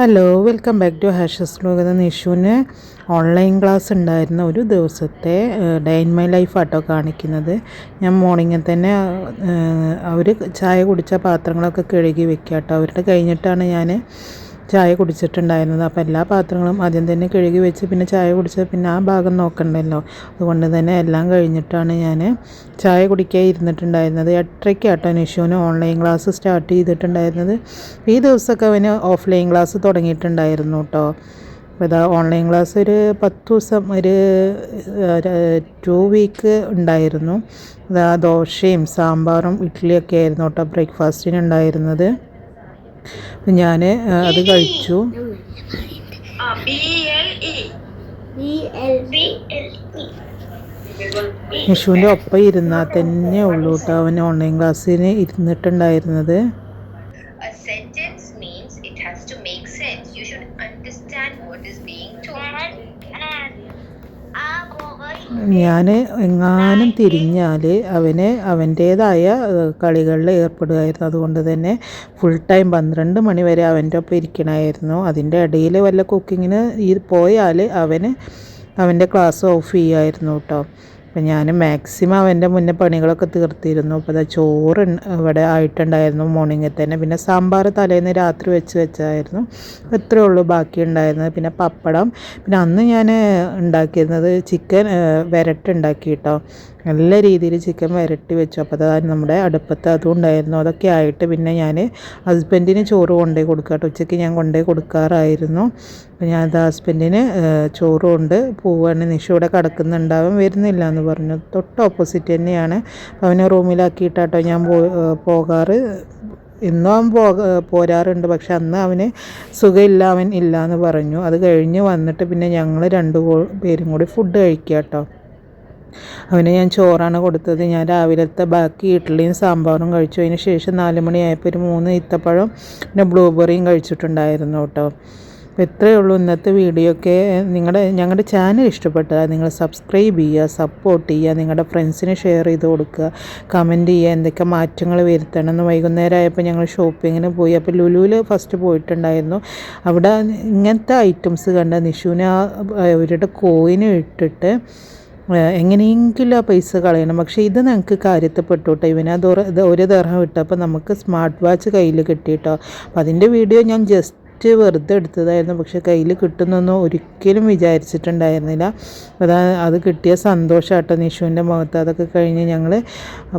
Hello, welcome back to ഹാഷസ് vlog. എന്ന നിഷുവിന് ഓൺലൈൻ ക്ലാസ് ഉണ്ടായിരുന്ന ഒരു ദിവസത്തെ ഡേ ഇൻ മൈ ലൈഫ് ആട്ടോ കാണിക്കുന്നത്. ഞാൻ മോർണിംഗിൽ തന്നെ അവർ ചായ കുടിച്ച പാത്രങ്ങളൊക്കെ കഴുകി വെക്കുക കേട്ടോ. അവരുടെ കഴിഞ്ഞിട്ടാണ് ഞാൻ ചായ കുടിച്ചിട്ടുണ്ടായിരുന്നത്. അപ്പോൾ എല്ലാ പാത്രങ്ങളും ആദ്യം തന്നെ കഴുകി വെച്ച് പിന്നെ ചായ കുടിച്ച് പിന്നെ ആ ഭാഗം നോക്കണ്ടല്ലോ. അതുകൊണ്ട് തന്നെ എല്ലാം കഴിഞ്ഞിട്ടാണ് ഞാൻ ചായ കുടിക്കാൻ ഇരുന്നിട്ടുണ്ടായിരുന്നത്. 8:30 കേട്ടോ നിഷുവിന് ഓൺലൈൻ ക്ലാസ് സ്റ്റാർട്ട് ചെയ്തിട്ടുണ്ടായിരുന്നത്. ഈ ദിവസമൊക്കെ അവന് ഓഫ്ലൈൻ ക്ലാസ് തുടങ്ങിയിട്ടുണ്ടായിരുന്നു കേട്ടോ. അപ്പോൾ ഇതാ ഓൺലൈൻ ക്ലാസ് ഒരു 10 ദിവസം ഒരു 2 വീക്ക് ഉണ്ടായിരുന്നു. ഇതാ ദോശയും സാമ്പാറും ഇഡ്ഡലിയൊക്കെ ആയിരുന്നു കേട്ടോ ബ്രേക്ക്ഫാസ്റ്റിന് ഉണ്ടായിരുന്നത്. ഞാൻ അത് കഴിച്ചു. നിഷുവിൻ്റെ ഒപ്പം ഇരുന്നാൽ തന്നെ ഉള്ളൂ കേട്ടോ അവൻ ഓൺലൈൻ ക്ലാസ്സിന് ഇരുന്നിട്ടുണ്ടായിരുന്നത്. ഞാൻ എങ്ങാനും തിരിഞ്ഞാൽ അവന് അവൻ്റേതായ കളികളിൽ ഏർപ്പെടുമായിരുന്നു. അതുകൊണ്ട് തന്നെ ഫുൾ ടൈം 12 മണി വരെ അവൻ്റെ ഒപ്പം ഇരിക്കണമായിരുന്നു. അതിൻ്റെ ഇടയിൽ വല്ല കുക്കിങ്ങിന് പോയാൽ അവൻ്റെ ക്ലാസ് ഓഫ് ചെയ്യുമായിരുന്നു കേട്ടോ. അപ്പം ഞാൻ മാക്സിമം അവൻ്റെ മുന്നേ പണികളൊക്കെ തീർത്തിരുന്നു. അപ്പോൾ അത് ചോറ് ഇവിടെ ആയിട്ടുണ്ടായിരുന്നു മോർണിംഗിൽ തന്നെ. പിന്നെ സാമ്പാർ തലേന്ന് രാത്രി വെച്ചായിരുന്നു. ഇത്രയേ ഉള്ളൂ ബാക്കി ഉണ്ടായിരുന്നത്. പിന്നെ പപ്പടം. പിന്നെ അന്ന് ഞാൻ ഉണ്ടാക്കിയിരുന്നത് ചിക്കൻ വരട്ടുണ്ടാക്കി കേട്ടോ. നല്ല രീതിയിൽ ചിക്കൻ വരട്ടി വെച്ചു. അപ്പോൾ അത് നമ്മുടെ അടുപ്പത്ത് അതും ഉണ്ടായിരുന്നു. അതൊക്കെ ആയിട്ട് പിന്നെ ഞാൻ ഹസ്ബൻഡിന് ചോറ് കൊണ്ടുപോയി കൊടുക്കുക കേട്ടോ. ഉച്ചയ്ക്ക് ഞാൻ കൊണ്ടുപോയി കൊടുക്കാറായിരുന്നു. അപ്പോൾ ഞാൻ അത് ഹസ്ബൻഡിന് ചോറ് കൊണ്ട് പോവുകയാണ്. നിഷു ഇവിടെ കിടക്കുന്നുണ്ടാവും, വരുന്നില്ല എന്ന് പറഞ്ഞു. തൊട്ട് ഓപ്പോസിറ്റ് തന്നെയാണ്. അപ്പോൾ അവനെ റൂമിലാക്കിയിട്ടാട്ടോ ഞാൻ പോകാറ്. ഇന്നും അവൻ പോരാറുണ്ട്. പക്ഷെ അന്ന് അവന് സുഖമില്ല, അവൻ ഇല്ല എന്ന് പറഞ്ഞു. അത് കഴിഞ്ഞ് വന്നിട്ട് പിന്നെ ഞങ്ങൾ 2 പേരും കൂടി ഫുഡ് കഴിക്കുക കേട്ടോ. അവന് ഞാൻ ചോറാണ് കൊടുത്തത്. ഞാൻ രാവിലത്തെ ബാക്കി ഇഡ്ഡലിയും സാമ്പാറും കഴിച്ചു. അതിന് ശേഷം 4 മണിയായപ്പോൾ ഒരു 3 ഈത്തപ്പഴം പിന്നെ ബ്ലൂബെറിയും കഴിച്ചിട്ടുണ്ടായിരുന്നു കേട്ടോ. അപ്പോൾ ഇത്രയേ ഉള്ളൂ ഇന്നത്തെ വീഡിയോ ഒക്കെ. ഞങ്ങളുടെ ചാനൽ ഇഷ്ടപ്പെട്ടാൽ നിങ്ങൾ സബ്സ്ക്രൈബ് ചെയ്യുക, സപ്പോർട്ട് ചെയ്യുക, നിങ്ങളുടെ ഫ്രണ്ട്സിന് ഷെയർ ചെയ്ത് കൊടുക്കുക, കമൻറ്റ് ചെയ്യുക, എന്തൊക്കെ മാറ്റങ്ങൾ വരുത്തണം എന്ന്. വൈകുന്നേരം ആയപ്പോൾ ഞങ്ങൾ ഷോപ്പിങ്ങിന് പോയി. അപ്പോൾ ലുലുവിൽ ഫസ്റ്റ് പോയിട്ടുണ്ടായിരുന്നു. അവിടെ ഇങ്ങനത്തെ ഐറ്റംസ് കണ്ട നിഷുവിന് അവരുടെ കോയിന് ഇട്ടിട്ട് എങ്ങനെയെങ്കിലും ആ പൈസ കളയണം. പക്ഷേ ഇത് ഞങ്ങൾക്ക് കാര്യത്തിൽപ്പെട്ടു കേട്ടോ. ഇവനത് ഒരു ദർഹം ഇട്ടപ്പോൾ നമുക്ക് സ്മാർട്ട് വാച്ച് കയ്യിൽ കിട്ടിയിട്ടോ. അപ്പോൾ അതിൻ്റെ വീഡിയോ ഞാൻ ജസ്റ്റ് വെറുതെ എടുത്തതായിരുന്നു. പക്ഷേ കയ്യിൽ കിട്ടുന്നൊന്നും ഒരിക്കലും വിചാരിച്ചിട്ടുണ്ടായിരുന്നില്ല. അത് കിട്ടിയ സന്തോഷം കേട്ടോ നിഷുവിൻ്റെ മുഖത്ത്. അതൊക്കെ കഴിഞ്ഞ് ഞങ്ങൾ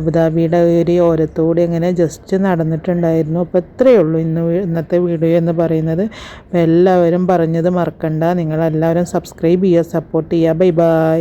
അബുദാബിയുടെ ഒരു ഓരത്തോടെ അങ്ങനെ ജസ്റ്റ് നടന്നിട്ടുണ്ടായിരുന്നു. അപ്പോൾ ഇത്രയേ ഉള്ളൂ ഇന്നത്തെ വീഡിയോ എന്ന് പറയുന്നത്. അപ്പോൾ എല്ലാവരും പറഞ്ഞത് മറക്കണ്ട, നിങ്ങളെല്ലാവരും സബ്സ്ക്രൈബ് ചെയ്യുക, സപ്പോർട്ട് ചെയ്യുക. Bye bye.